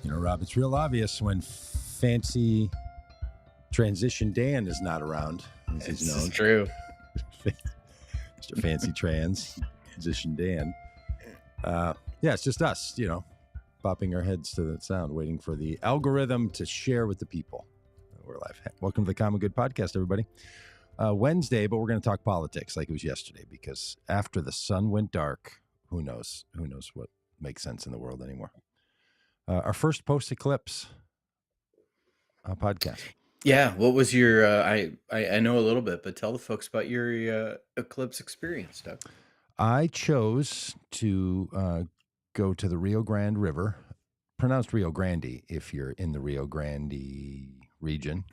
You know, Rob, it's real obvious when fancy transition Dan is not around, as he's This known. is true. Mr. Fancy Transition Dan. Yeah, it's just us, you know, bopping our heads to the sound, waiting for the algorithm to share with the people. We're live. Welcome to the Common Good Podcast, everybody. Wednesday, but we're going to talk politics like it was yesterday, because after the sun went dark, who knows what makes sense in the world anymore. Our first post-eclipse podcast. Yeah. What was your? I know a little bit, but tell the folks about your eclipse experience, Doug. I chose to go to the Rio Grande River, pronounced Rio Grande if you're in the Rio Grande region.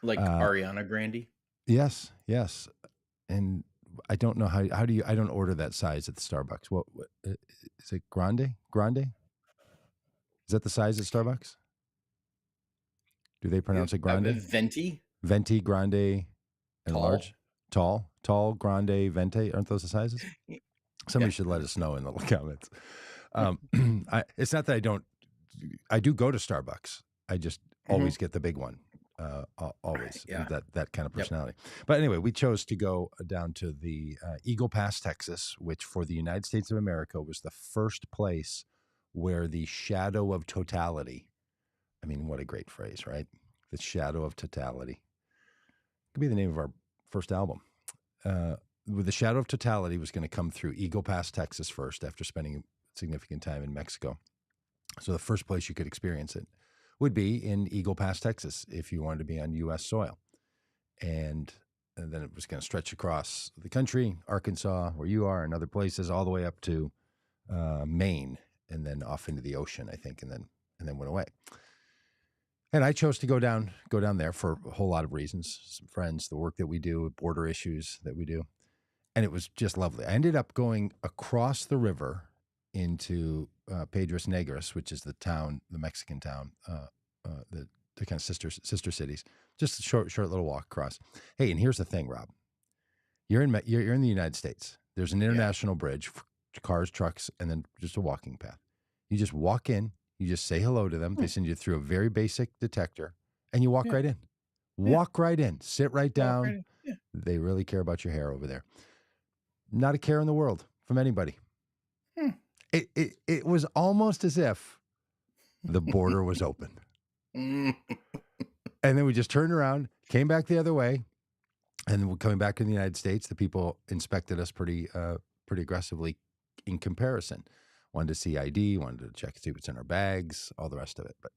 Like Ariana Grande. Yes. And I don't know how do you? I don't order that size at the Starbucks. What is it? Grande? Is that the size at Starbucks? Do they pronounce it grande? Venti. Venti, grande, and Tall. large. Tall, grande, venti. Aren't those the sizes? Somebody should let us know in the comments. It's not that I do go to Starbucks. I just always get the big one. Always. Yeah. That kind of personality. Yep. But anyway, we chose to go down to the Eagle Pass, Texas, which for the United States of America was the first place where the shadow of totality. I mean, what a great phrase, right? The shadow of totality. Could be the name of our first album. The shadow of totality was going to come through Eagle Pass, Texas first, after spending significant time in Mexico. So the first place you could experience it would be in Eagle Pass, Texas, if you wanted to be on U.S. soil. And then it was going to stretch across the country, Arkansas, where you are, and other places, all the way up to Maine, and then off into the ocean, I think, and then went away. And I chose to go down there for a whole lot of reasons. Some friends, the work that we do, border issues that we do. And it was just lovely. I ended up going across the river into Piedras Negras, which is the Mexican town, the kind of sister cities. Just a short little walk across. Hey, and here's the thing, Rob. You're in the United States. There's an international bridge, cars, trucks, and then just a walking path. You just walk in. You just say hello to them. They send you through a very basic detector, and you walk right in. Walk right in. Sit right down. Right in. Yeah. They really care about your hair over there. Not a care in the world from anybody. It was almost as if the border was open. And then we just turned around, came back the other way, and coming back to the United States, the people inspected us pretty aggressively in comparison. Wanted to see ID, wanted to check to see what's in our bags, all the rest of it. But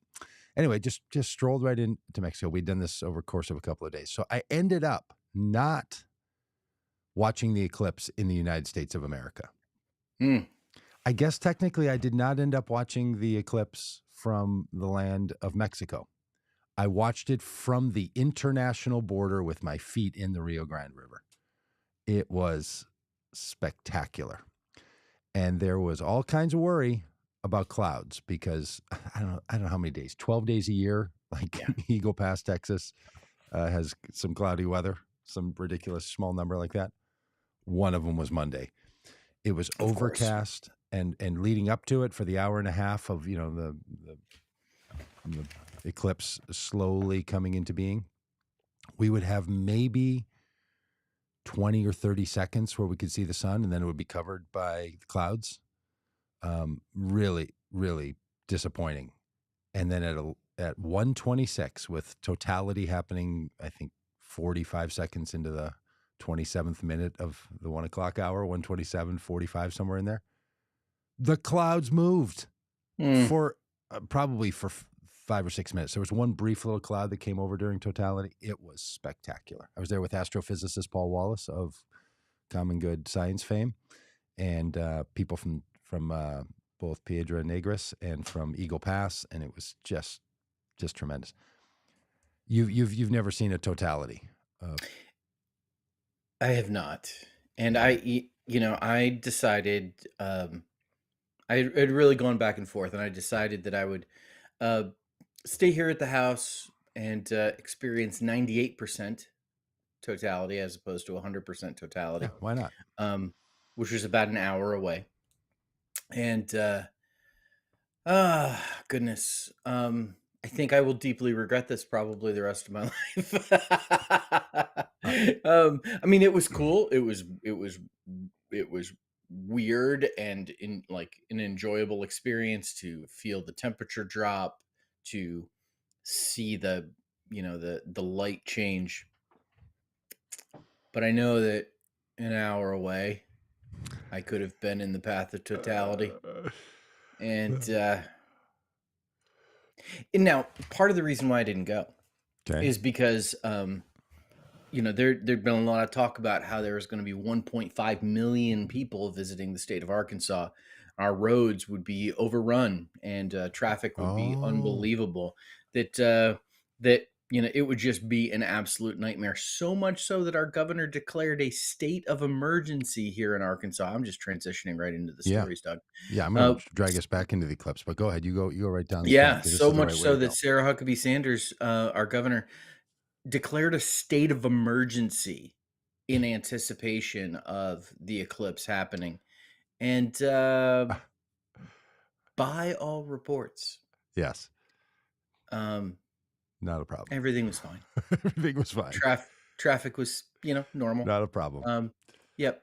anyway, just strolled right into Mexico. We'd done this over the course of a couple of days. So I ended up not watching the eclipse in the United States of America. I guess technically I did not end up watching the eclipse from the land of Mexico. I watched it from the international border with my feet in the Rio Grande River. It was spectacular. And there was all kinds of worry about clouds because I don't know how many days, 12 days a year, Eagle Pass, Texas has some cloudy weather, some ridiculous small number like that. One of them was Monday. It was overcast and leading up to it for the hour and a half of, the eclipse slowly coming into being, we would have maybe 20 or 30 seconds where we could see the sun, and then it would be covered by clouds. Really, really disappointing. And then at 1:26, with totality happening, I think 45 seconds into the 27th minute of the 1 o'clock hour, 1:27:45, somewhere in there, the clouds moved for probably for 5 or 6 minutes. There was one brief little cloud that came over during totality. It was spectacular. I was there with astrophysicist Paul Wallace of Common Good Science fame, and people from both Piedras Negras and from Eagle Pass, and it was just tremendous. You've never seen a totality? I have not, and I decided I had really gone back and forth, and I decided that I would stay here at the house and experience 98% totality as opposed to 100% totality. Yeah, why not? Which was about an hour away. And goodness. I think I will deeply regret this probably the rest of my life. Uh, I mean, it was cool. It was weird and in like an enjoyable experience to feel the temperature drop, to see the light change. But I know that an hour away, I could have been in the path of totality. And now part of the reason why I didn't go okay. is because there'd been a lot of talk about how there was going to be 1.5 million people visiting the state of Arkansas. Our roads would be overrun and traffic would be Oh, unbelievable. That it would just be an absolute nightmare. So much so that our governor declared a state of emergency here in Arkansas. I'm just transitioning right into the yeah. stories, Doug. Yeah, I'm gonna Uh, drag us back into the eclipse, but go ahead. You go right down this path yeah, because this so is the much right way so to that go. Sarah Huckabee Sanders, our governor, declared a state of emergency in anticipation of the eclipse happening. And by all reports, Yes, um, not a problem. everything was fine. Everything was fine. Traffic was, normal. Not a problem. Um, yep.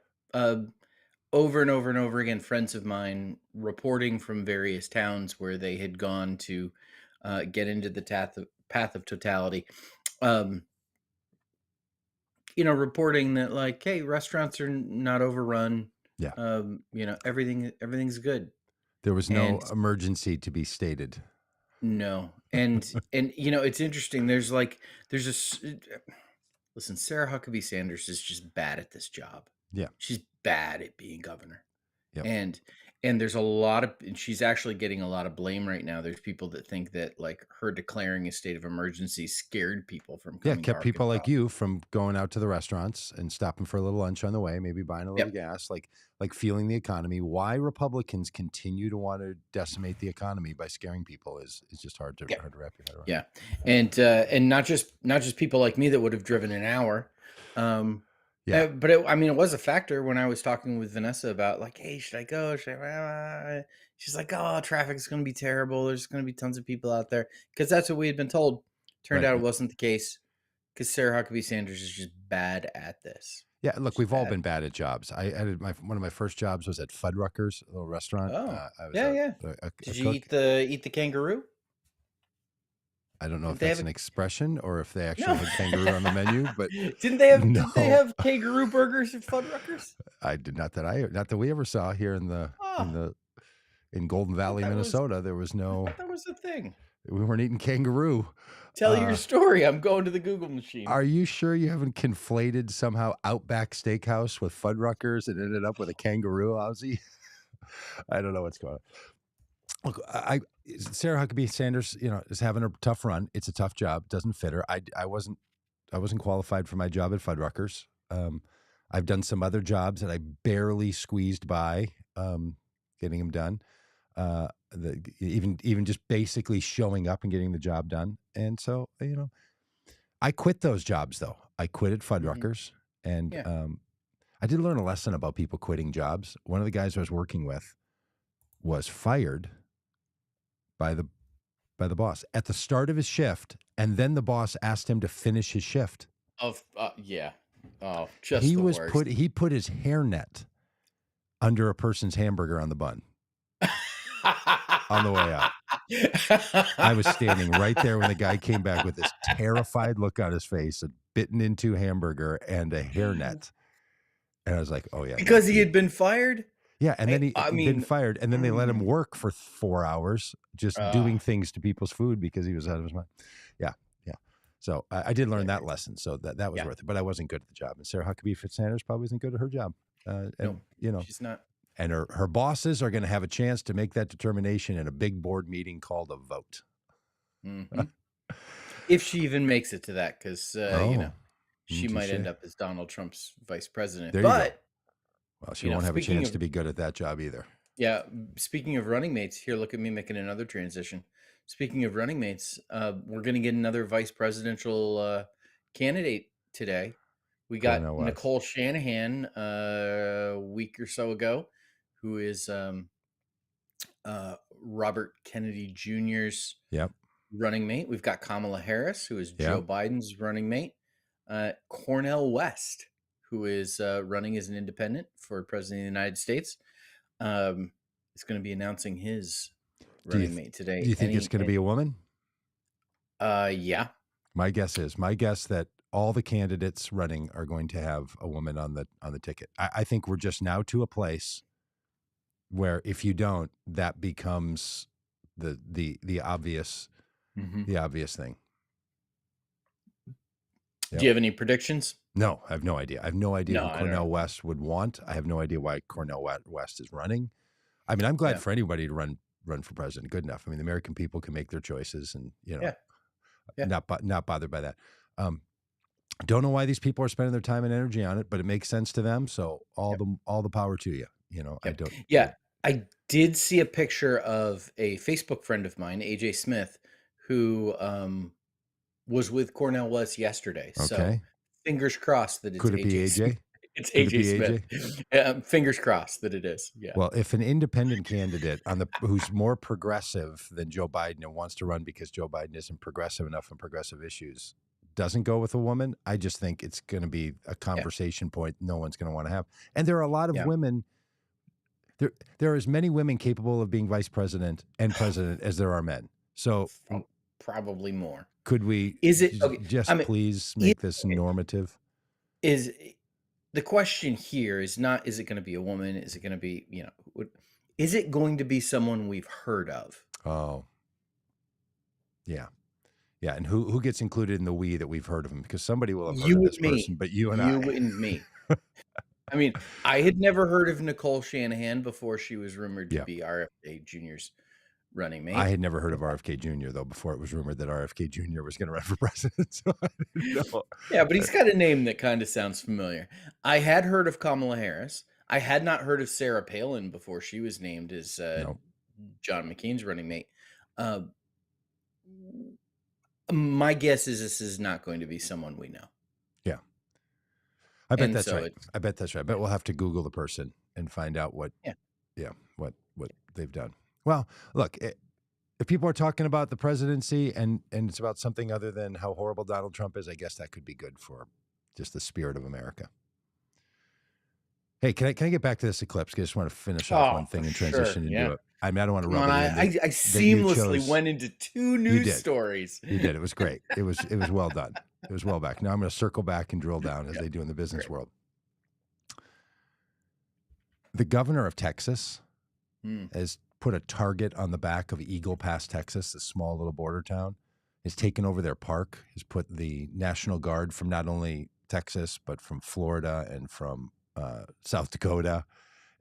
Over and over and over again, friends of mine reporting from various towns where they had gone to get into the path of totality. Um, reporting that like, hey, restaurants are not overrun. Yeah. Everything's good. There was no And emergency to be stated. no, and it's interesting. There's a listen. Sarah Huckabee Sanders is just bad at this job. Yeah. She's bad at being governor. Yep. And there's a lot of and she's actually getting a lot of blame right now. There's people that think that like her declaring a state of emergency scared people from Yeah, coming to kept people Arkansas. like you from going out to the restaurants and stopping for a little lunch on the way, maybe buying a little Yep. gas, like feeling the economy. Why Republicans continue to want to decimate the economy by scaring people is just hard to Yeah. wrap your head around. Yeah. And not just people like me that would have driven an hour. Um Yeah, but I mean, it was a factor when I was talking with Vanessa about like, hey, should I go? She's like, oh, traffic's going to be terrible. There's going to be tons of people out there because that's what we had been told. Turned right. out it wasn't the case because Sarah Huckabee Sanders is just bad at this. Yeah, look, She's we've all bad. been bad at jobs. I did one of my first jobs was at Fuddruckers, a little restaurant. Oh, I was yeah, a, yeah. a Did you cook. eat the kangaroo? I don't know if Did they that's have an a expression or if they actually no? had kangaroo on the menu, but Didn't they no, have kangaroo burgers at Fuddruckers? I did not that we ever saw here in the in Oh, the in Golden I thought Valley, that was Minnesota. There was I no thought that was a thing. we weren't eating kangaroo. Tell your Uh, story. I'm going to the Google machine. are you sure you haven't conflated somehow Outback Steakhouse with Fuddruckers and ended up with a kangaroo Aussie? I don't know what's going on. Look, Sarah Huckabee Sanders, is having a tough run. It's a tough job. Doesn't fit her. I wasn't qualified for my job at Fuddruckers. I've done some other jobs that I barely squeezed by getting them done. Even just basically showing up and getting the job done. And so, I quit those jobs though. I quit at Mhm. Fuddruckers, and Yeah. I did learn a lesson about people quitting jobs. One of the guys I was working with was fired by the boss at the start of his shift, and then the boss asked him to finish his shift. Yeah. Oh, just the worst. He put his hairnet under a person's hamburger on the bun on the way out. I was standing right there when the guy came back with this terrified look on his face, a bitten into hamburger and a hairnet. And I was like, "Oh yeah, no, Because he had been fired? yeah." And then I he'd been mean, fired, and then they let him mm, work for 4 hours just uh, doing things to people's food because he was out of his mind. Yeah, yeah. So I did learn yeah, that lesson. So that was yeah. worth it. But I wasn't good at the job, and Sarah Huckabee Sanders probably isn't good at her job. Nope. And She's not. and her bosses are going to have a chance to make that determination in a big board meeting called a vote. Mhm. If she even makes it to that, because Oh, she might touche. end up as Donald Trump's vice president. There you go. But, Well, she won't have a speaking chance of to be good at that job either. yeah, speaking of running mates, here, look at me making another transition. Speaking of running mates, we're going to get another vice presidential candidate today. We Going got out west. Nicole Shanahan a week or so ago, who is Robert Kennedy Jr.'s Yep. running mate. We've got Kamala Harris, who is Joe Yep. Biden's running mate. Cornel West, who is running as an independent for president of the United States, is going to be announcing his Do you running mate today. do you think it's going to be a woman? Yeah, My guess that all the candidates running are going to have a woman on the ticket. I think we're just now to a place where if you don't, that becomes the obvious hmm the obvious thing. Do Yep. you have any predictions? No, I have no idea. I have no idea No, who I don't Cornel know. West would want. I have no idea why Cornel West is running. I mean, I'm glad Yeah, for anybody to run for president. Good enough. I mean, the American people can make their choices, and yeah, yeah, not bothered by that. Um, don't know why these people are spending their time and energy on it, but it makes sense to them. So yeah, all the power to you. You know, I yeah, don't. yeah. I did see a picture of a Facebook friend of mine, AJ Smith, who was with Cornell West yesterday. So Okay. fingers crossed that it's Could it be AJ Smith. AJ? It's Could it AJ be Smith. AJ? Fingers crossed that it is. Yeah. Well, if an independent candidate who's more progressive than Joe Biden and wants to run because Joe Biden isn't progressive enough on progressive issues doesn't go with a woman, I just think it's going to be a Yeah. conversation point no one's going to want to have. And there are a lot of Yeah. women. There are as many women capable of being vice president and president as there are men. So Probably more. could we Is it okay? I just mean, please is, make this normative? is the question here is not, is it going to be a woman? Is it going to be, is it going to be someone we've heard of? Oh, yeah. Yeah, and who gets included in the we that we've heard of him? Because somebody will have heard You of and this person, me. but you and You I. and me. I mean, I had never heard of Nicole Shanahan before she was rumored to Yeah. be RFK Jr.'s running I mate. had never heard of RFK Jr. though before it was rumored that RFK Jr. was going to run for president. So I didn't know. Yeah, but he's got a name that kind of sounds familiar. I had heard of Kamala Harris. I had not heard of Sarah Palin before she was named as No. John McCain's running mate. Uh, my guess is this is not going to be someone we know. Yeah. I bet And that's so right. I bet that's right. I bet we'll have to Google the person and find out what yeah. what they've done. Well, look, if people are talking about the presidency and it's about something other than how horrible Donald Trump is, I guess that could be good for just the spirit of America. Hey, can I get back to this eclipse? I just want to finish off one thing and transition into it. I mean, I don't want to Come rub on, it in. I seamlessly went into two news stories. You did. It was great. It was well done. It was well back. Now I'm going to circle back and drill down as they do in the business world. The governor of Texas has put a target on the back of Eagle Pass, Texas, a small little border town. Has taken over their park. Has put the National Guard from not only Texas but from Florida and from South Dakota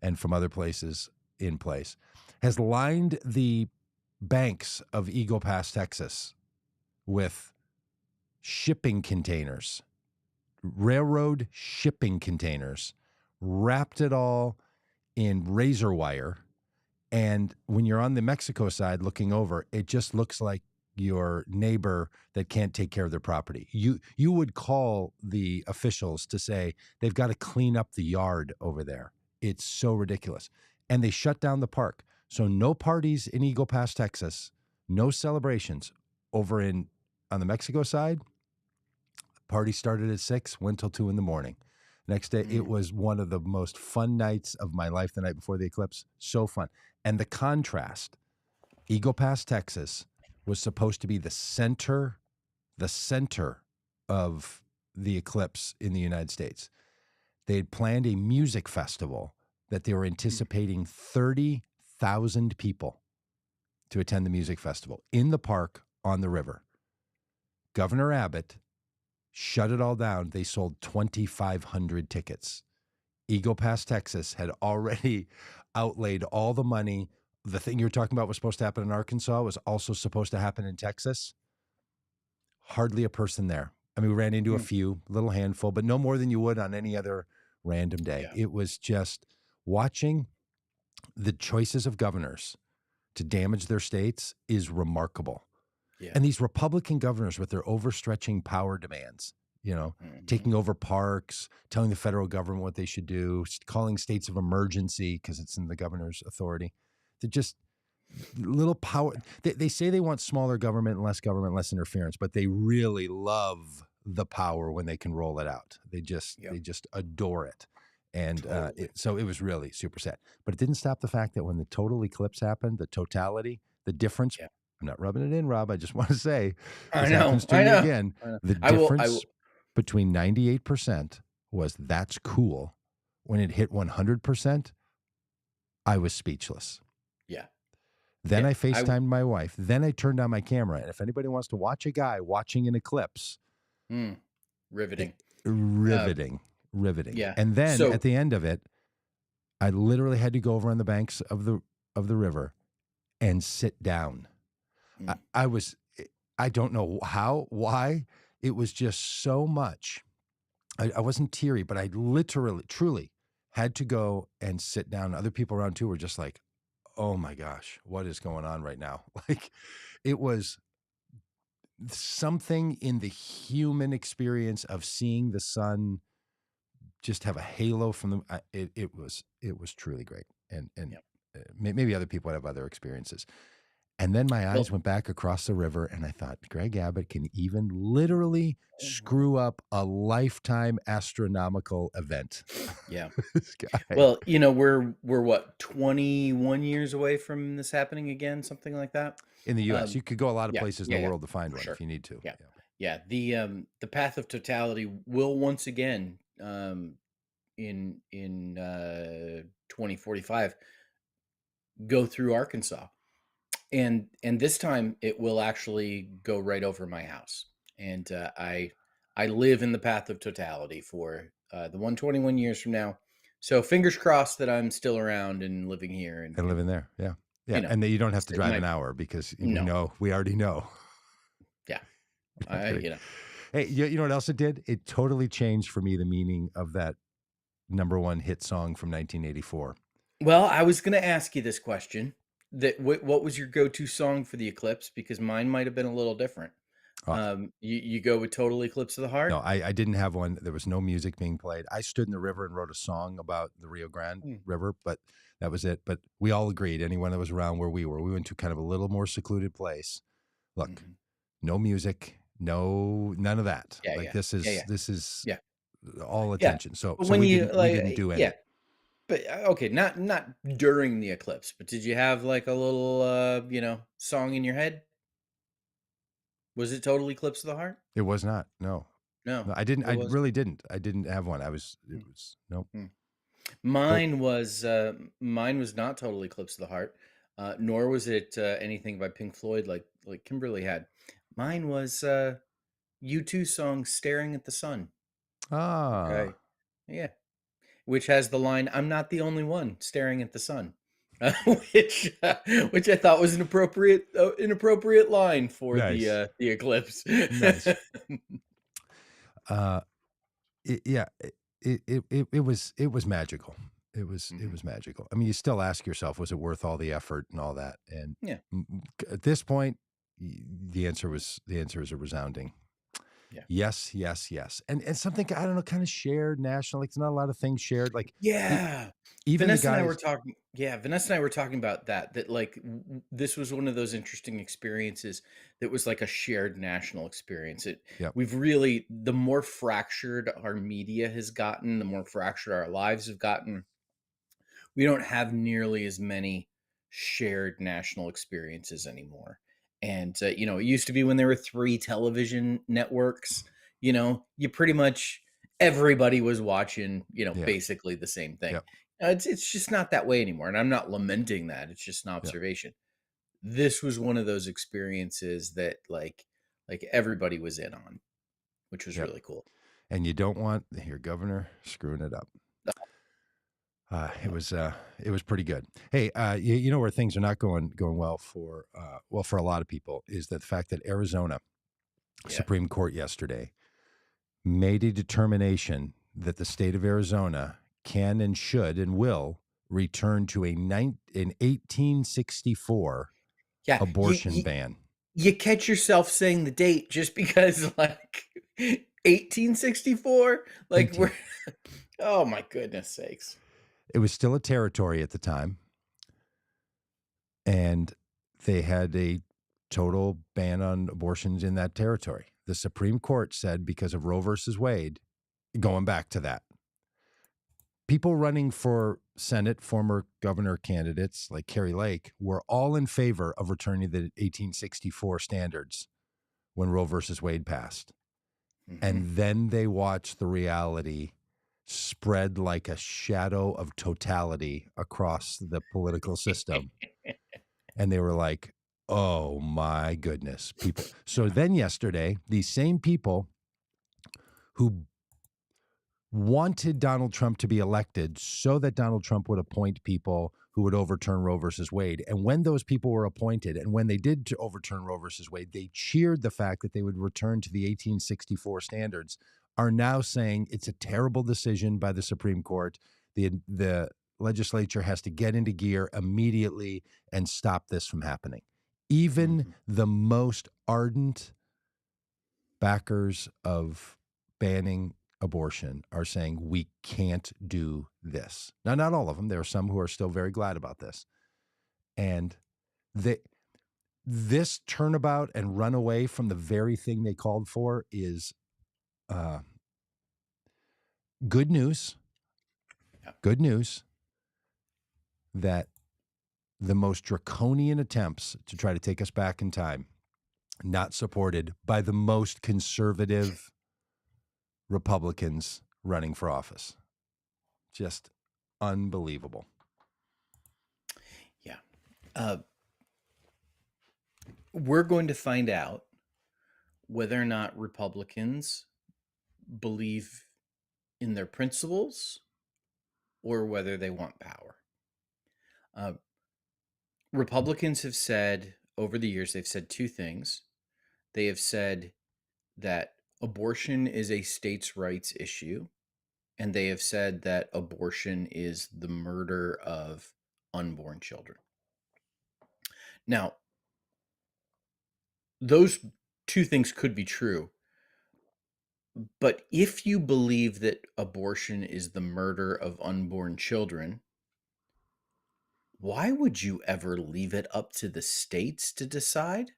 and from other places in place. Has lined the banks of Eagle Pass, Texas with shipping containers, railroad shipping containers, wrapped it all in razor wire. And when you're on the Mexico side looking over, it just looks like your neighbor that can't take care of their property. You would call the officials to say they've got to clean up the yard over there. It's so ridiculous. And they shut down the park. So no parties in Eagle Pass, Texas, no celebrations over on the Mexico side. Party started at 6, went till 2 a.m. Next day, it was one of the most fun nights of my life the night before the eclipse. So fun. And the contrast, Eagle Pass, Texas, was supposed to be the center of the eclipse in the United States. They had planned a music festival that they were anticipating 30,000 people to attend the music festival in the park on the river. Governor Abbott shut it all down. They sold 2,500 tickets. Eagle Pass, Texas had already outlaid all the money. The thing you were talking about was supposed to happen in Arkansas was also supposed to happen in Texas. Hardly a person there. I mean, we ran into a few, little handful, but no more than you would on any other random day. Yeah. It was just watching the choices of governors to damage their states is remarkable. Yeah. And these Republican governors with their overstretching power demands, taking over parks, telling the federal government what they should do, calling states of emergency because it's in the governor's authority. little power. They say they want smaller government, less interference, but they really love the power when they can roll it out. Yep. They just adore it. And Totally. so it was really super sad. But it didn't stop the fact that when the total eclipse happened, the totality, the difference, Yeah. I'm not rubbing it in, Rob. I just want to say I this know. happens to I me know. again. I know. The I difference will. between 98% was that's cool. When it hit 100%, I was speechless. Yeah. Then Yeah. I FaceTimed my wife. Then I turned on my camera. And if anybody wants to watch a guy watching an eclipse, Mm, it, riveting. Uh, riveting, riveting. yeah. And then So at the end of it, I literally had to go over on the banks of the river and sit down. mm, I was, I don't know how, why. It was just so much. I wasn't teary, but I literally, truly had to go and sit down. Other people around too were just like, oh my gosh, what is going on right now? Like it was something in the human experience of seeing the sun just have a halo from the it was truly great. And yeah. maybe other people would have other experiences. And then my eyes Well, went back across the river and I thought, Greg Abbott can even literally mhm. screw up a lifetime astronomical event. Yeah. This guy Well, we're what, 21 years away from this happening again, something like that. in the US. Um, You could go a lot of yeah, places in yeah, the yeah, world to find for one if sure. you need to. Yeah, Yeah. yeah. The path of totality will once again, in 2045, go through Arkansas, and this time it will actually go right over my house. And I live in the path of totality for the 121 years from now. So fingers crossed that I'm still around and living here, and And can living there. Yeah. Yeah. you know And that you don't have to sit drive my an hour because no we already know. yeah I'm I kidding. you know Hey, you know what else it did? It totally changed for me the meaning of that number one hit song from 1984. Well, I was gonna ask you this question, that what was your go-to song for the eclipse, because mine might have been a little different. Uh, You go with Total Eclipse of the no, Heart? I didn't have one. There was no music being played. I stood in the river and wrote a song about the Rio Grande Mm, River, but that was it. But we all agreed, anyone that was around where we went to kind of a little more secluded place. Look, mhm. no music, none of that. Yeah, Like yeah. Yeah, yeah. this is Yeah. all Yeah. attention. So But when you we like didn't do yeah, any. but, okay, not during the eclipse, but did you have, like, a little, song in your head? Was it Total Eclipse of the Heart? It was not. No. No, No, I didn't. it I wasn't. really didn't. I didn't have one. It Mm, was nope. mm. But Mine was not Total Eclipse of the Heart, nor was it, anything by Pink Floyd like Kimberly had. Mine was, U2 song "Staring at the Sun," which I ah, yeah, which has the line, "I'm not the only one staring at the sun," which I thought was an appropriate line for nice, the eclipse. nice. Uh, yeah, it was magical. It Mhm. was magical. I mean, you still ask yourself, was it worth all the effort and all that? And Yeah, at this point, the answer is a resounding yeah. yes, yes, yes. And something I don't know, kind of shared national. Like, there's not a lot of things shared. Like, e- Yeah. even the guys. Vanessa and I were talking about that, like, this was one of those interesting experiences that was like a shared national experience. Yep. We've really, the more fractured our media has gotten, the more fractured our lives have gotten, we don't have nearly as many shared national experiences anymore. And it used to be when there were three television networks, you pretty much, everybody was watching, Yeah. basically the same thing. Yep. It's just not that way anymore, and I'm not lamenting that. It's just an Yep. observation. This was one of those experiences that, like everybody was in on, which was Yep. really cool. And you don't want your governor screwing it up. Oh, no. It was pretty good. Hey, you know where things are not going well for for a lot of people is that the fact that Arizona Yeah. Supreme Court yesterday made a determination that the state of Arizona can and should and will return to an 1864 Yeah. abortion ban. You catch yourself saying the date just because, like, 1864, like, 18. we're oh my goodness sakes. It was still a territory at the time, and they had a total ban on abortions in that territory. The Supreme Court said because of Roe versus Wade, going back to that, people running for Senate, former governor candidates like Kerry Lake, were all in favor of returning the 1864 standards when Roe versus Wade passed. Hmm. And then they watched the reality spread like a shadow of totality across the political system. And they were like, oh my goodness, people. So then yesterday, these same people who wanted Donald Trump to be elected so that Donald Trump would appoint people who would overturn Roe versus Wade. And when those people were appointed and when they did to overturn Roe versus Wade, they cheered the fact that they would return to the 1864 standards, are now saying it's a terrible decision by the Supreme Court. The legislature has to get into gear immediately and stop this from happening. Even Hmm. the most ardent backers of banning abortion are saying we can't do this. Now, not all of them. There are some who are still very glad about this. And they, this turnabout and run away from the very thing they called for is uh, good news. Yeah. Good news that the most draconian attempts to try to take us back in time, not supported by the most conservative Republicans running for office. Just unbelievable. Yeah. Uh, we're going to find out whether or not Republicans believe in their principles or whether they want power. Uh, Republicans have said over the years, they've said two things. They have said that abortion is a states' rights issue, and they have said that abortion is the murder of unborn children. Now, those two things could be true, but if you believe that abortion is the murder of unborn children, why would you ever leave it up to the states to decide?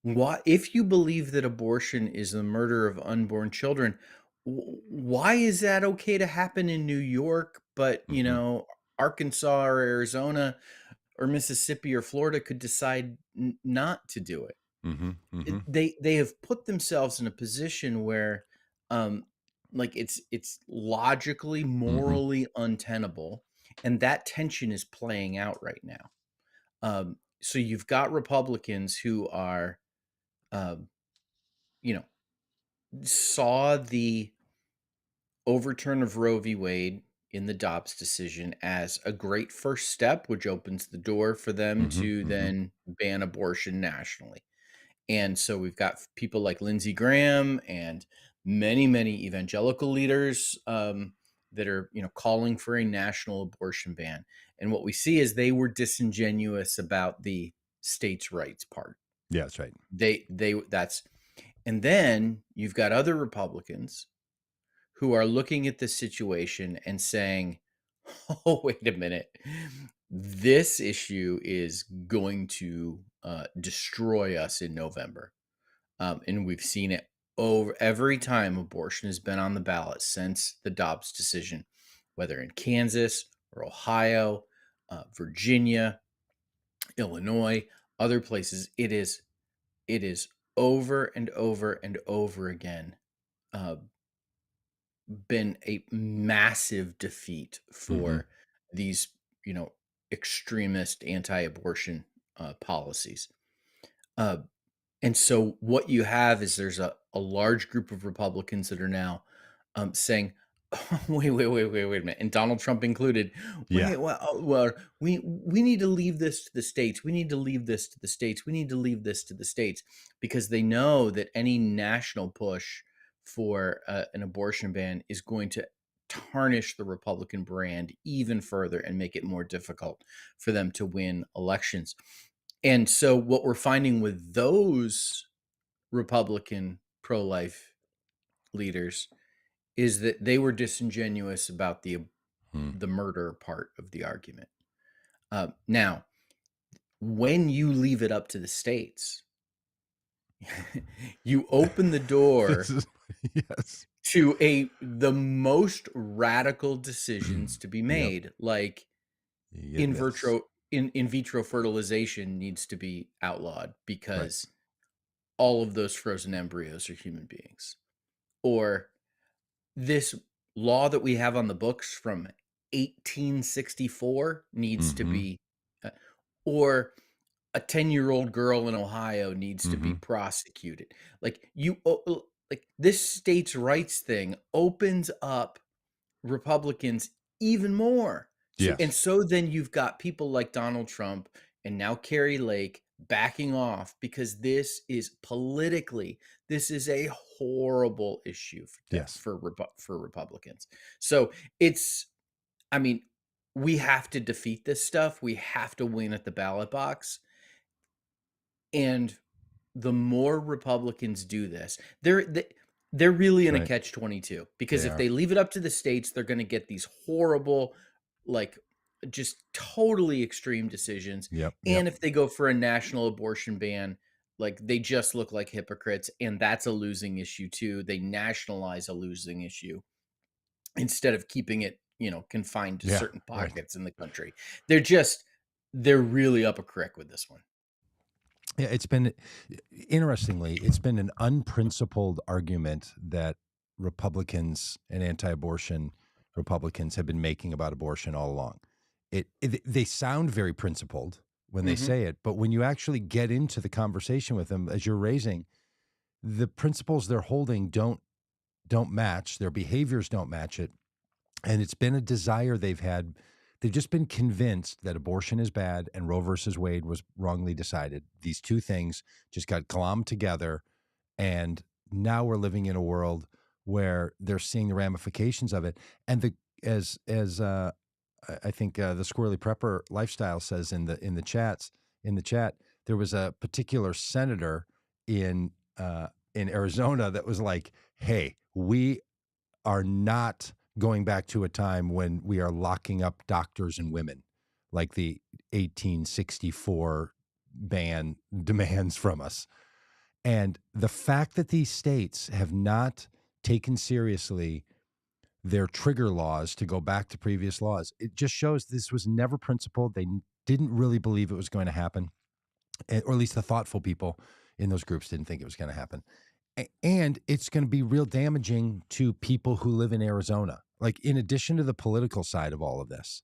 Why, if you believe that abortion is the murder of unborn children, why is that okay to happen in New York, but Mhm, Arkansas or Arizona or Mississippi or Florida could decide not to do it? mhm, mhm, They have put themselves in a position where, um, like it's logically, mhm, morally untenable, and that tension is playing out right now. So you've got Republicans who are, um, you know, saw the overturn of Roe v. Wade in the Dobbs decision as a great first step, which opens the door for them mhm, to mhm. then ban abortion nationally. And so we've got people like Lindsey Graham and many, many evangelical leaders that are, calling for a national abortion ban. And what we see is they were disingenuous about the states' rights part. Yeah, that's right. That's, and then you've got other Republicans who are looking at this situation and saying, "Oh, wait a minute, this issue is going to destroy us in November." And we've seen it over every time abortion has been on the ballot since the Dobbs decision, whether in Kansas or Ohio, Virginia, Illinois, other places. It is over and over and over again uh, been a massive defeat Mhm, for these, extremist anti-abortion policies. Uh, And so what you have is there's a large group of Republicans that are now saying, "Oh, wait a minute," and Donald Trump included. yeah, Wait, well, we need to leave this to the states. We need to leave this to the states. We need to leave this to the states because they know that any national push for an abortion ban is going to tarnish the Republican brand even further and make it more difficult for them to win elections. And so what we're finding with those Republican pro-life leaders is that they were disingenuous about the mm, the murder part of the argument. Now, when you leave it up to the states, you open the This door is yes. to the most radical decisions to be Yep. made, like You get this. in vitro fertilization needs to be outlawed Right. because all of those frozen embryos are human beings. Or this law that we have on the books from 1864 needs to Mhm. be uh, or a 10-year-old girl in Ohio needs to be Mhm. prosecuted. Like like this states' rights thing opens up Republicans even more to, and Yes. so then you've got people like Donald Trump and now Carrie Lake backing off because this is a horrible issue Yes. for Republicans. So it's I mean, we have to defeat this stuff. We have to win at the ballot box. And the more Republicans do this, they're really That's in a right. catch-22 because They if are. they leave it up to the states, they're gonna get these horrible, like, just totally extreme decisions, Yep, yep. and if they go for a national abortion ban, like, they just look like hypocrites, and that's a losing issue too. They nationalize a losing issue instead of keeping it, confined to Yeah, certain right. pockets in the country. They're really up a creek with this one. Yeah, it's been interestingly, it's been an unprincipled argument that Republicans and anti-abortion Republicans have been making about abortion all along. They sound very principled when they Mhm. say it, but when you actually get into the conversation with them as you're raising, the principles they're holding don't match, their behaviors don't match it. And it's been a desire they've had. They've just been convinced that abortion is bad and Roe versus Wade was wrongly decided. These two things just got glommed together. And now we're living in a world where they're seeing the ramifications of it. And I think the Squirrely Prepper lifestyle says in the chat, there was a particular senator in in Arizona that was like, "Hey, we are not going back to a time when we are locking up doctors and women like the 1864 ban demands from us." And the fact that these states have not taken seriously their trigger laws to go back to previous laws, it just shows this was never principled. They didn't really believe it was going to happen, or at least the thoughtful people in those groups didn't think it was going to happen. And it's going to be real damaging to people who live in Arizona. Like in addition to the political side of all of this,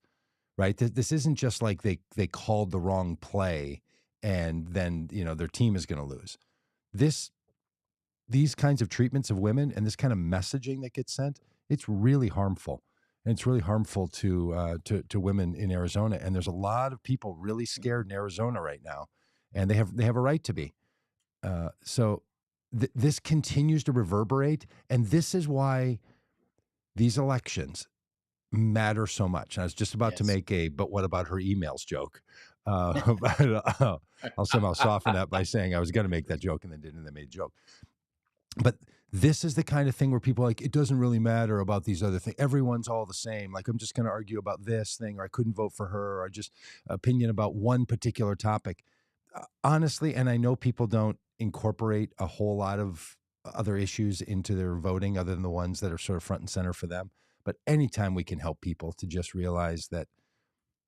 right? This isn't just like they called the wrong play and then, their team is going to lose. This These kinds of treatments of women and this kind of messaging that gets sent, it's really harmful. And it's really harmful to women in Arizona. And there's a lot of people really scared in Arizona right now, and they have a right to be. So this continues to reverberate, and this is why these elections matter so much. And I was just about to Yes. make a "but what about her emails" joke, but I'll somehow soften that by saying I was going to make that joke and then didn't, and then made a joke. But this is the kind of thing where people are like, it doesn't really matter about these other things. Everyone's all the same. Like, I'm just going to argue about this thing, or I couldn't vote for her, or just opinion about one particular topic. Honestly, and I know people don't incorporate a whole lot of other issues into their voting other than the ones that are sort of front and center for them. But anytime we can help people to just realize that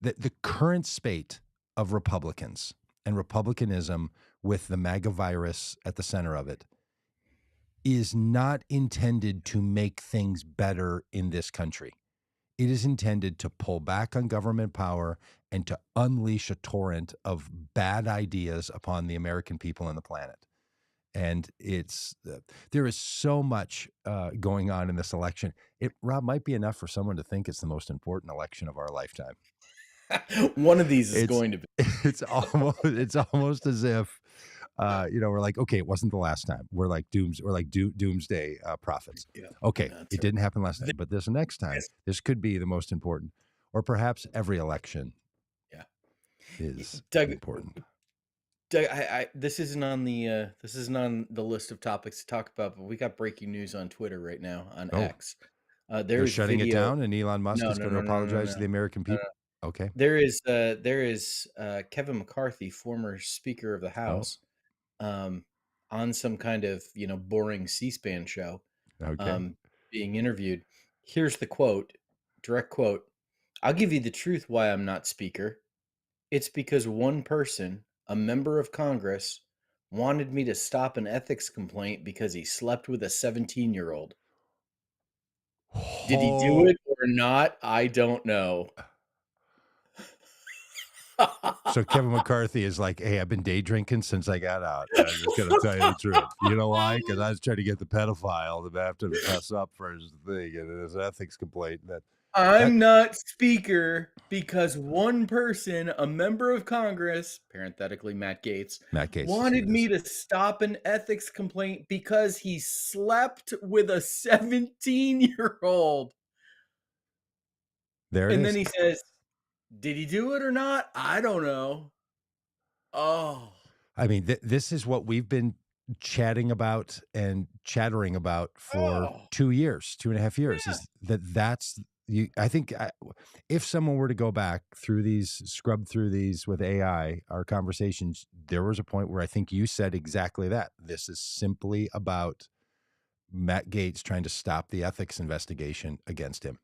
the current spate of Republicans and Republicanism with the MAGA virus at the center of it is not intended to make things better in this country. It is intended to pull back on government power and to unleash a torrent of bad ideas upon the American people and the planet. And there is so much going on in this election. It, Rob, might be enough for someone to think it's the most important election of our lifetime. One of these is It's going to be. it's almost as if we're like, okay, it wasn't the last time. We're like doomsday prophets. Yeah, Okay, that's it right. didn't happen last This time, but this next time, is this could be the most important, or perhaps every election yeah. is Doug important. Doug, this isn't on the list of topics to talk about, but we got breaking news on Twitter right now, on Oh, X. they're There's shutting it video. down, and Elon Musk No, is no, going to no, no, no, no, apologize to no, the American no, people. Okay. Kevin McCarthy, former Speaker of the Oh, House, um, on some kind of, boring C-SPAN show, okay. um, being interviewed. Here's the quote, direct quote, "I'll give you the truth why I'm not speaker. It's because one person, a member of Congress, wanted me to stop an ethics complaint because he slept with a 17-year-old. Did he do Oh, it or not? I don't know." so Kevin McCarthy is like, "Hey, I've been day drinking since I got out, and I'm just gonna tell you the truth. You know why? Because I was trying to get the pedophile to have to fess up for his thing and his ethics complaint. That I'm not speaker because one person, a member of Congress, parenthetically Matt Gaetz, Matt Gates is who wanted it me is. to stop an ethics complaint because he slept with a 17-year-old. There it And then is. he says, "Did he do it or not? I don't know." Oh. I mean, this is what we've been chatting about and chattering about for Oh. 2 years, 2.5 years. Yeah. Is that's you? I think if someone were to go back through these, scrub through these with AI, our conversations, there was a point where I think you said exactly that. This is simply about Matt Gaetz trying to stop the ethics investigation against him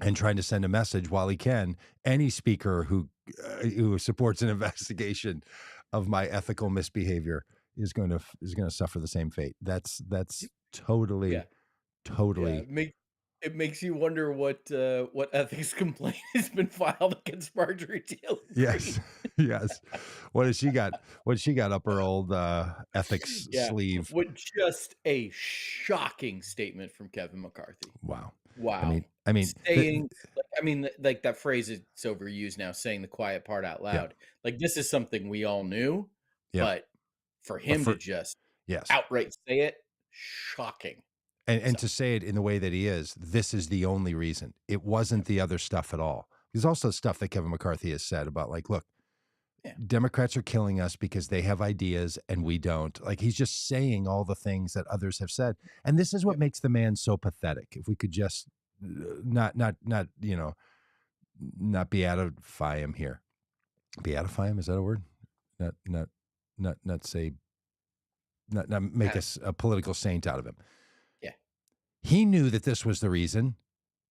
and trying to send a message while he can. Any speaker who supports an investigation of my ethical misbehavior is going to suffer the same fate. That's Yeah. totally Yeah. totally It makes you wonder what ethics complaint has been filed against Marjorie Taylor yes. Greene. Yes. What she got up her old ethics Yeah. sleeve. What just a shocking statement from Kevin McCarthy. Wow. I Wow. mean I mean Saying like that phrase is overused now, saying the quiet part out yeah. loud. Like, this is something we all knew, Yep. but for But him to for just yes. outright say it, shocking. And So, to say it in the way that he is, this is the only reason. It wasn't yep, the other stuff at all. There's also stuff that Kevin McCarthy has said about like, look, yeah, Democrats are killing us because they have ideas and we don't. Like he's just saying all the things that others have said. And this is what yep. makes the man so pathetic. If we could just not, not beatify him here. Beatify him, is that a word? Not not say not make Uh, us a political saint out of him. yeah. He knew that this was the reason.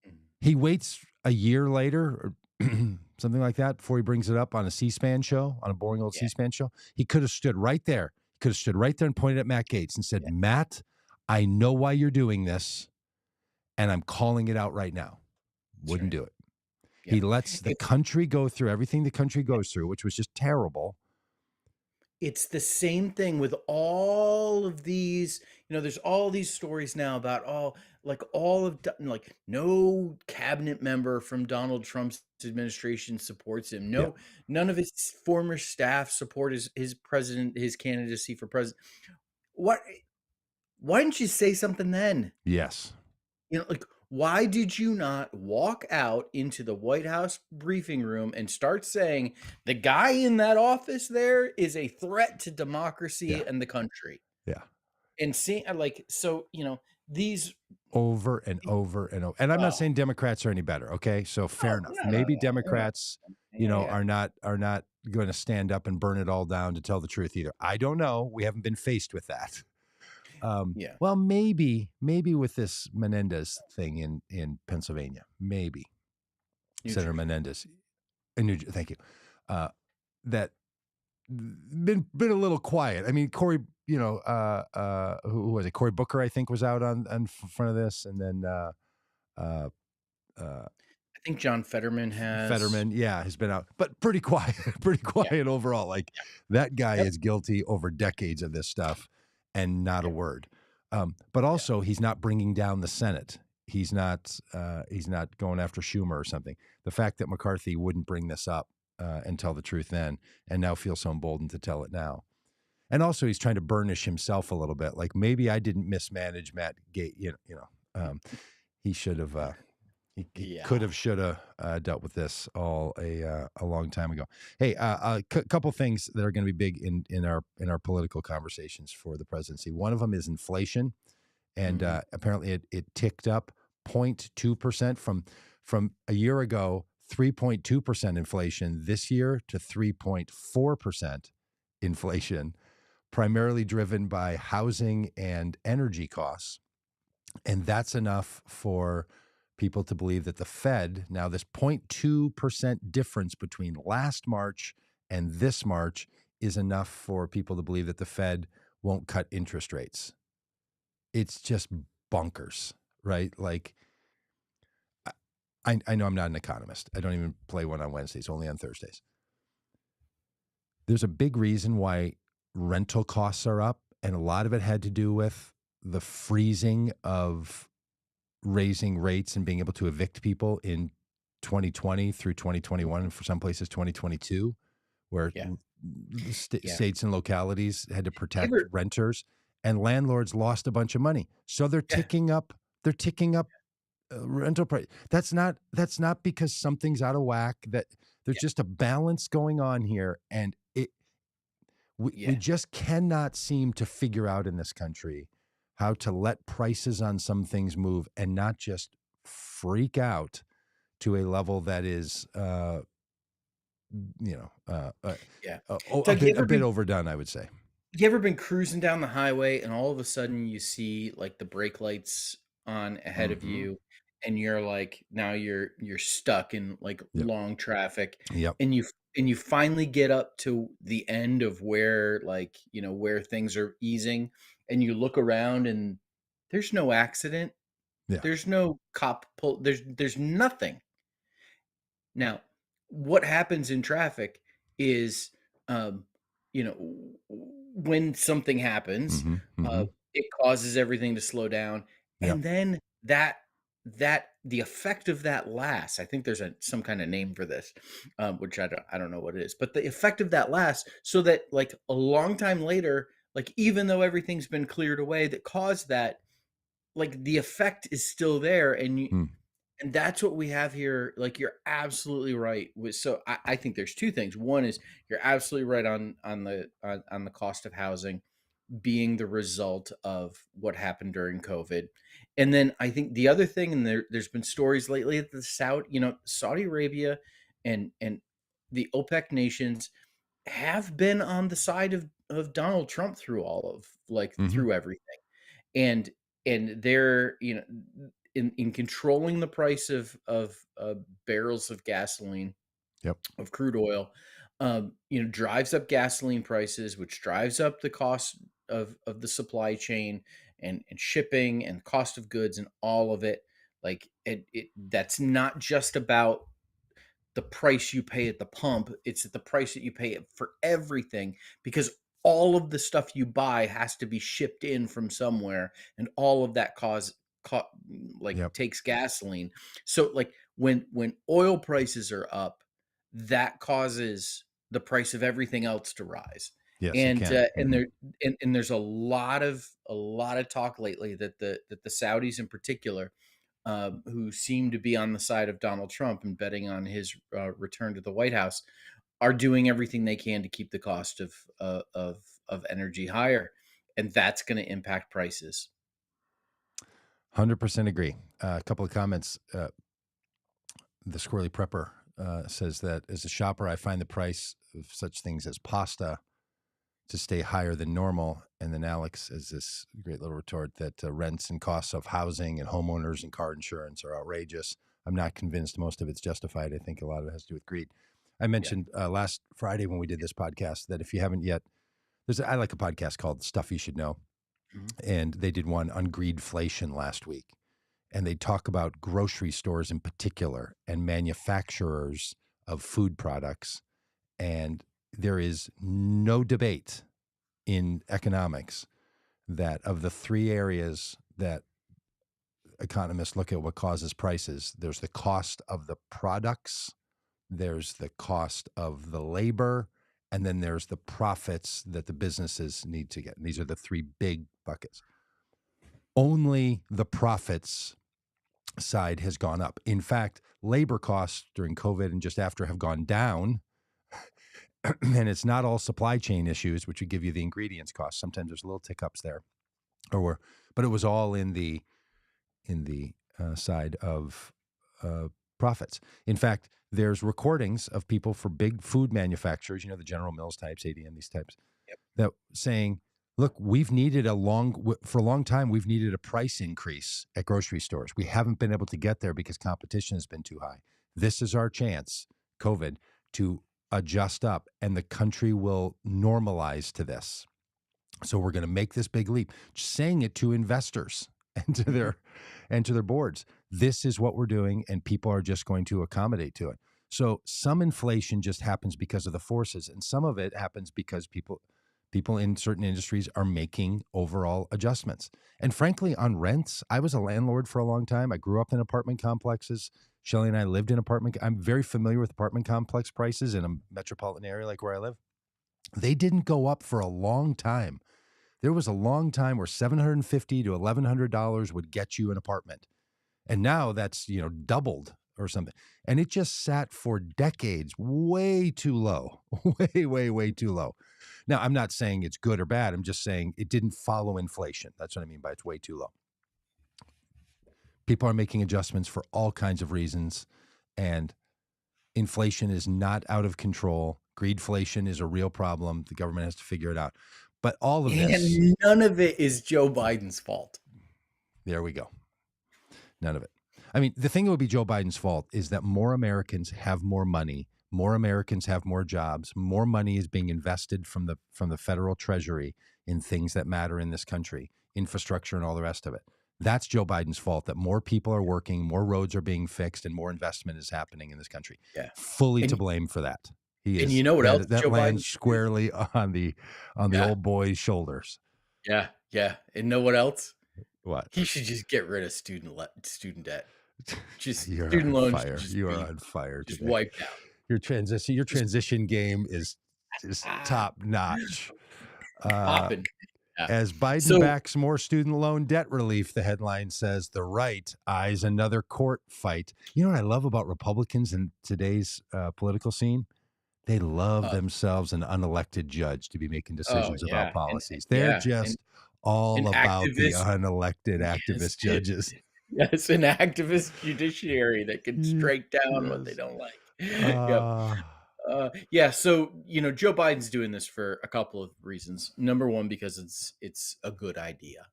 Mhm. He waits a year later or something like that before he brings it up on a C-SPAN show, on a boring old Yeah, C-SPAN show. He could have stood right there. He could have stood right there and pointed at Matt Gaetz and said, yeah, Matt, I know why you're doing this, and I'm calling it out right now. that's Wouldn't right. do it. Yeah. He lets the It's country go through everything the country goes through, which was just terrible. It's the same thing with all of these, there's all these stories now about all of like no cabinet member from Donald Trump's administration supports him. Yeah. No, none of his former staff support his candidacy for president. What Why didn't you say something then? Yes. Like, why did you not walk out into the White House briefing room and start saying the guy in that office there is a threat to Yeah. democracy and the country? Yeah. And seeing like so, these Over and over and over. And I'm not oh saying Democrats are any better. Okay. So fair no, enough. no, no, Maybe no, no. Democrats, Yeah, yeah, are not going to stand up and burn it all down to tell the truth either. I don't know. We haven't been faced with that. yeah. Well, maybe with this Menendez thing in Pennsylvania, maybe New Senator Jersey. Menendez in thank you. That been a little quiet. I mean, Cory, who was it? Cory Booker, I think, was out on front of this, and then uh, uh, I think John Fetterman has. Fetterman, yeah, has been out, but pretty quiet, pretty Yeah. quiet overall. Like that guy Yep. is guilty over decades of this stuff, and not a Yep. word. But Yeah. also, he's not bringing down the Senate. He's not. He's not going after Schumer or something. The fact that McCarthy wouldn't bring this up and tell the truth then, and now feels so emboldened to tell it now. And also, he's trying to burnish himself a little bit. Like maybe I didn't mismanage Matt Gate. He should have. He could Yeah. have, should have dealt with this all a long time ago. Hey, a couple things that are going to be big in our political conversations for the presidency. One of them is inflation, and Mhm. apparently it ticked up 0.2% from a year ago. 3.2% inflation this year to 3.4% inflation, primarily driven by housing and energy costs. And that's enough for people to believe that the Fed, now this 0.2% difference between last March and this March, is enough for people to believe that the Fed won't cut interest rates. It's just bonkers, right? Like, I know I'm not an economist. I don't even play one on Wednesdays, only on Thursdays. There's a big reason why rental costs are up, and a lot of it had to do with the freezing of raising rates and being able to evict people in 2020 through 2021, and for some places 2022, where Yeah. Yeah. states and localities had to You protect ever renters, and landlords lost a bunch of money. So they're Yeah. ticking up. They're ticking up rental price. That's not because something's out of whack. That there's Yeah. just a balance going on here, and we Yeah. just cannot seem to figure out in this country how to let prices on some things move and not just freak out to a level that is, you know, Yeah. a Doug, you bit ever been overdone, I would say. You ever been cruising down the highway and all of a sudden you see like the brake lights on ahead of Hmm. you and you're like now you're stuck in like Yep. long traffic Yep. and you finally get up to the end of where like, where things are easing and you look around and there's no accident. Yeah. There's no cop pull there's nothing. Now, what happens in traffic is, um, when something happens, Hmm. Hmm. it causes everything to slow down, Yep. and then that the effect of that lasts. I think there's some kind of name for this, which I don't know what it is, but the effect of that lasts so that like a long time later, like even though everything's been cleared away that caused that, like the effect is still there, Mm. and that's what we have here. Like you're absolutely right. So I think there's two things. One is you're absolutely right on the cost of housing being the result of what happened during COVID. And then I think the other thing, and there's been stories lately that the Saudi Arabia and the OPEC nations have been on the side of Donald Trump through all of like Hmm. through everything and they're in controlling the price of barrels of gasoline Yep. of crude oil, drives up gasoline prices, which drives up the cost of the supply chain and shipping and cost of goods and all of it. Like that's not just about the price you pay at the pump. It's at the price that you pay for everything because all of the stuff you buy has to be shipped in from somewhere, and all of that like Yep. takes gasoline. So like when oil prices are up, that causes the price of everything else to rise. Yes, it And can. Hmm. there's a lot of talk lately that the Saudis in particular, who seem to be on the side of Donald Trump and betting on his return to the White House, are doing everything they can to keep the cost of energy higher, and that's going to impact prices. 100% agree. A couple of comments. The Squirrely Prepper says that as a shopper, I find the price of such things as pasta to stay higher than normal. And then Alex has this great little retort that rents and costs of housing and homeowners and car insurance are outrageous. I'm not convinced most of it's justified. I think a lot of it has to do with greed. I Yeah. mentioned last Friday when we did this podcast that if you haven't yet, I like a podcast called Stuff You Should Know, Mhm. and they did one on greedflation last week, and they talk about grocery stores in particular and manufacturers of food products, and there is no debate in economics that of the three areas that economists look at what causes prices, there's the cost of the products, there's the cost of the labor, and then there's the profits that the businesses need to get. And these are the three big buckets. Only the profits side has gone up. In fact, labor costs during COVID and just after have gone down. And it's not all supply chain issues, which would give you the ingredients cost. Sometimes there's little tick ups there, but it was all in the side of profits. In fact, there's recordings of people for big food manufacturers, the General Mills types, ADM, these types, Yep. that saying, look, for a long time, we've needed a price increase at grocery stores. We haven't been able to get there because competition has been too high. This is our chance, COVID, to adjust up, and the country will normalize to this. So we're going to make this big leap. Just saying it to investors and to Mhm. their boards. This is what we're doing, and people are just going to accommodate to it. So some inflation just happens because of the forces, and some of it happens because people in certain industries are making overall adjustments. And frankly, on rents, I was a landlord for a long time. I grew up in apartment complexes. Shelley and I lived in apartment. I'm very familiar with apartment complex prices in a metropolitan area like where I live. They didn't go up for a long time. There was a long time where $750 to $1,100 would get you an apartment. And now that's, doubled or something. And it just sat for decades way too low, way, way, way too low. Now, I'm not saying it's good or bad. I'm just saying it didn't follow inflation. That's what I mean by it's way too low. People are making adjustments for all kinds of reasons. And inflation is not out of control. Greedflation is a real problem. The government has to figure it out. But all of this, And none of it is Joe Biden's fault. there we go. None of it. I mean, the thing that would be Joe Biden's fault is that more Americans have more money, more Americans have more jobs, more money is being invested from the federal treasury in things that matter in this country, infrastructure and all the rest of it. That's Joe Biden's fault, that more people are working, more roads are being fixed, and more investment is happening in this country. Yeah. Fully to And blame for that. He and is you know what else that Joe Biden lands should do? squarely on the Yeah. old boy's shoulders. Yeah. Yeah. And know what else? What? He should just get rid of student debt. Just You're student on loans should fire. just You are be on fire just today. wiped out. Your Just transition game is top notch. Uh, popping. Yeah. as Biden So, backs more student loan debt relief, the headline says the right eyes another court fight. You know what I love about Republicans in today's political scene? They love uh, themselves an unelected judge to be making oh decisions about yeah, policies. They're yeah, and just all an about the activist. unelected Yes, activist judges. yes, an activist judiciary that can Ye- strike down what they Yes. don't like. Yep. Uh, Yeah, so, Joe Biden's doing this for a couple of reasons. Number 1, because it's a good idea.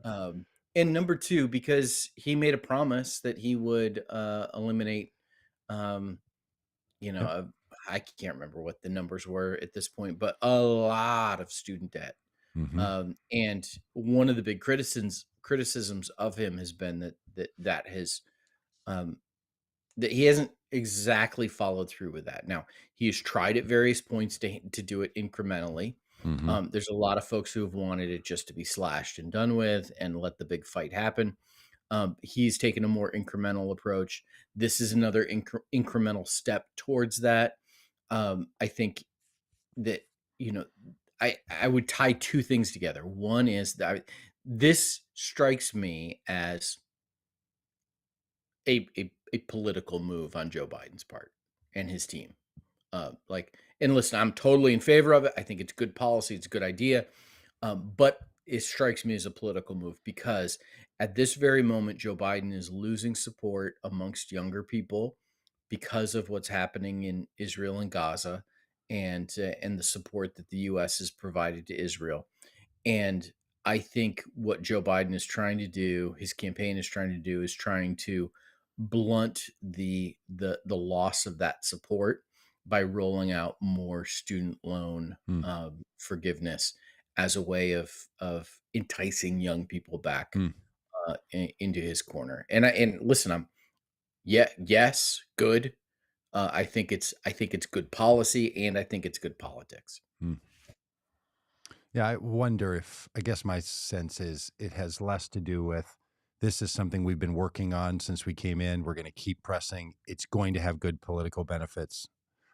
Um, and number 2, because he made a promise that he would, eliminate, um, you know, yep. uh, I can't remember what the numbers were at this point, but a lot of student debt. Hmm. And one of the big criticisms of him has been that has um, that he hasn't exactly followed through with that. Now, he has tried at various points to do it incrementally. Hmm. There's a lot of folks who have wanted it just to be slashed and done with and let the big fight happen. He's taken a more incremental approach. This is another incremental step towards that. I think that you know I would tie two things together. One is that this strikes me as a political move on Joe Biden's part and his team. And listen, I'm totally in favor of it. I think it's good policy. It's a good idea. But it strikes me as a political move because at this very moment, Joe Biden is losing support amongst younger people because of what's happening in Israel and Gaza, and the support that the U.S. has provided to Israel. And I think what Joe Biden is trying to do, his campaign is trying to do, is trying to blunt the loss of that support by rolling out more student loan Mm, forgiveness as a way of enticing young people back mm, into his corner. And listen, yes, good. I think it's good policy, and I think it's good politics. mm. Yeah, I wonder if, I guess my sense is it has less to do with this is something we've been working on since we came in. We're going to keep pressing. It's going to have good political benefits.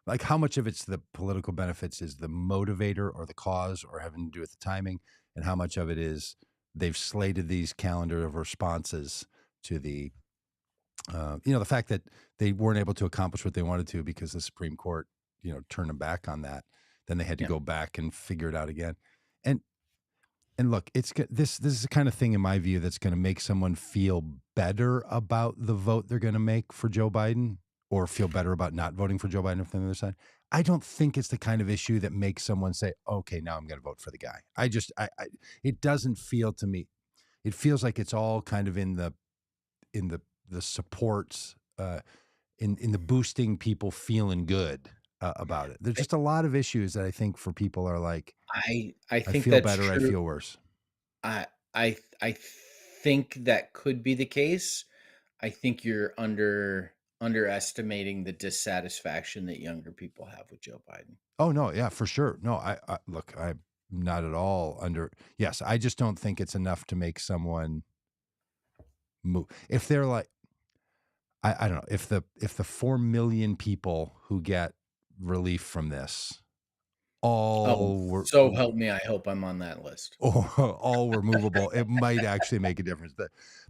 Like how much of it's the political benefits is the motivator or the cause or having to do with the timing, and how much of it is they've slated these calendar of responses to the fact that they weren't able to accomplish what they wanted to because the Supreme Court, turned them back on that. Then they had to Yeah. go back and figure it out again. And And look, this is the kind of thing in my view that's going to make someone feel better about the vote they're going to make for Joe Biden, or feel better about not voting for Joe Biden if they're on the other side. I don't think it's the kind of issue that makes someone say, "Okay, now I'm going to vote for the guy." It doesn't feel to me. It feels like it's all kind of in the supports, in the boosting people feeling good about it. There's I just a lot of issues that I think for people are like, I I think feel that's better, I true. feel worse. I think that could be the case. I think you're underestimating the dissatisfaction that younger people have with Joe Biden. Oh no, yeah, for sure. No, I look, I'm not at all under. Yes, I just don't think it's enough to make someone move. If they're like, I don't know, if the 4 million people who get relief from this Oh, all were so help me, I hope I'm on that list. or all were movable, it might actually make a difference.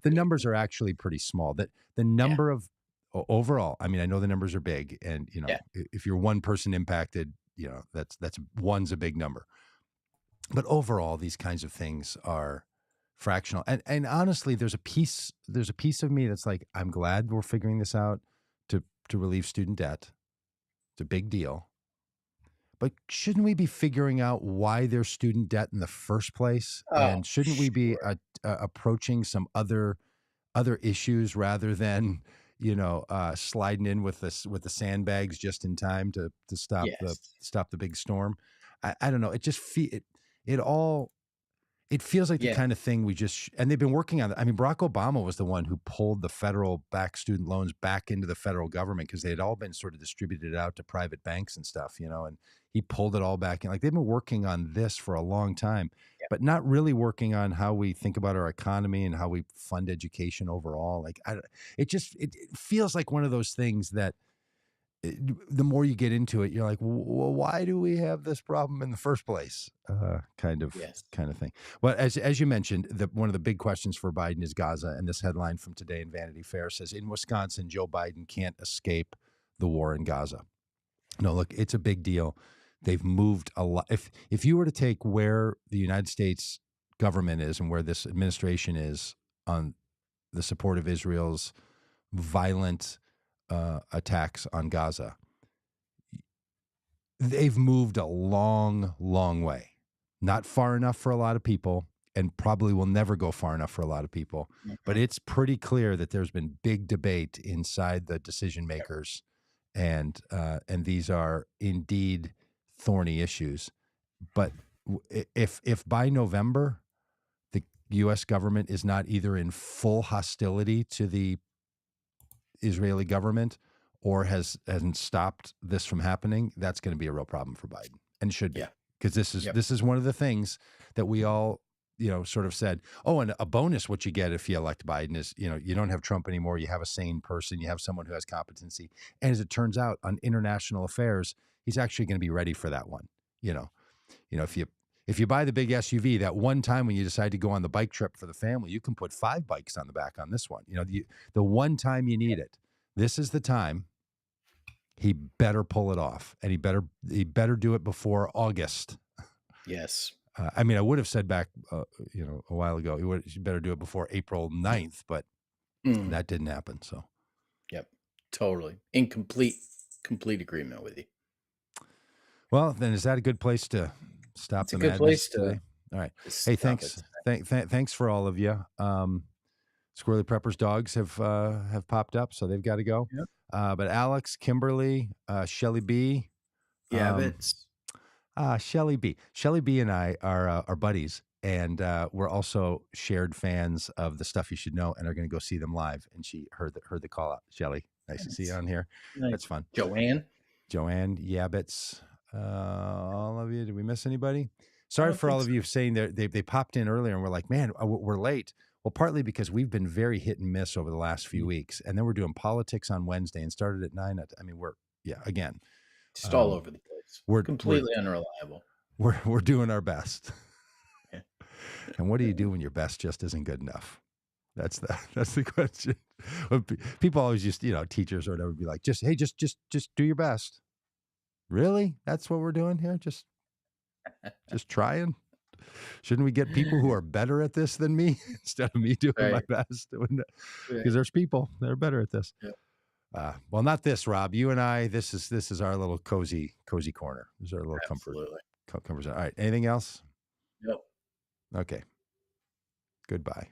The numbers are actually pretty small. That the Yeah, number of overall, I mean, I know the numbers are big, and yeah, if you're one person impacted, that's one's a big number. But overall, these kinds of things are fractional. And honestly, there's a piece of me that's like, I'm glad we're figuring this out to relieve student debt. It's a big deal. But shouldn't we be figuring out why there's student debt in the first place? oh, And shouldn't we be sure. approaching some other issues rather than sliding in with the sandbags just in time to stop the Yes. stop the big storm? I don't know. It just it all it feels like the Yeah, kind of thing we just and they've been working on. I mean, Barack Obama was the one who pulled the federal back student loans back into the federal government because they had all been sort of distributed out to private banks and stuff, and he pulled it all back in. Like they've been working on this for a long time, yeah, but not really working on how we think about our economy and how we fund education overall. Like it feels like one of those things that the more you get into it, you're like, well, why do we have this problem in the first place? yes. Kind of thing. Well, as you mentioned, one of the big questions for Biden is Gaza, and this headline from today in Vanity Fair says, "In Wisconsin, Joe Biden can't escape the war in Gaza." No, look, it's a big deal. They've moved a lot. If you were to take where the United States government is and where this administration is on the support of Israel's violent attacks on Gaza, they've moved a long, long way. Not far enough for a lot of people, and probably will never go far enough for a lot of people. But Mhm. it's pretty clear that there's been big debate inside the decision Yep, makers, and these are indeed thorny issues. But if by November the U.S. government is not either in full hostility to the Israeli government or hasn't stopped this from happening, that's going to be a real problem for Biden, and should yeah, be, because this is yep, this is one of the things that we all sort of said. Oh, and a bonus what you get if you elect Biden is you don't have Trump anymore. You have a sane person. You have someone who has competency. And as it turns out, on international affairs, he's actually going to be ready for that one. You know, if you buy the big SUV, that one time when you decide to go on the bike trip for the family, you can put 5 bikes on the back on this one. The one time you need it, this is the time. He better pull it off, and he better do it before August. yes. I mean, I would have said back, a while ago, he better do it before April 9th, but Mm, that didn't happen. So, yep, totally. In complete agreement with you. well, then is that a good place to stop It's a the good place madness today? All right. to Hey, stop it. thanks. Thanks for all of you. Squirrely Prepper's dogs have popped up, so they've got to go. Yep. But Alex, Kimberly, Shelly B, Yeah, um, bits. Shelly B and I are buddies, and we're also shared fans of the Stuff You Should Know, and are going to go see them live. And she heard the call out. Shelly, nice to see you Nice. on here. Nice. That's fun. Joanne? Joanne Yabbits, all of you. Did we miss anybody? I Sorry don't for all think of so. you saying that they popped in earlier, and we're like, man, we're late. Well, partly because we've been very hit and miss over the last few Mm, weeks, and then we're doing politics on Wednesday and started at 9. I mean, again, just all um, over the place. we're we're Completely unreliable. we're doing our best. Yeah. And what do you do when your best just isn't good enough? That's the question. When people always just teachers or whatever be like, just do your best. Really? That's what we're doing here? Just trying? Shouldn't we get people who are better at this than me instead of me doing my Right, best? Because right. there's people that are better at this. Yeah, Well, not this, Rob. You and I. This is our little cozy corner. This is our little absolutely. comfort zone. All right. Anything else? Yep. Okay. Goodbye.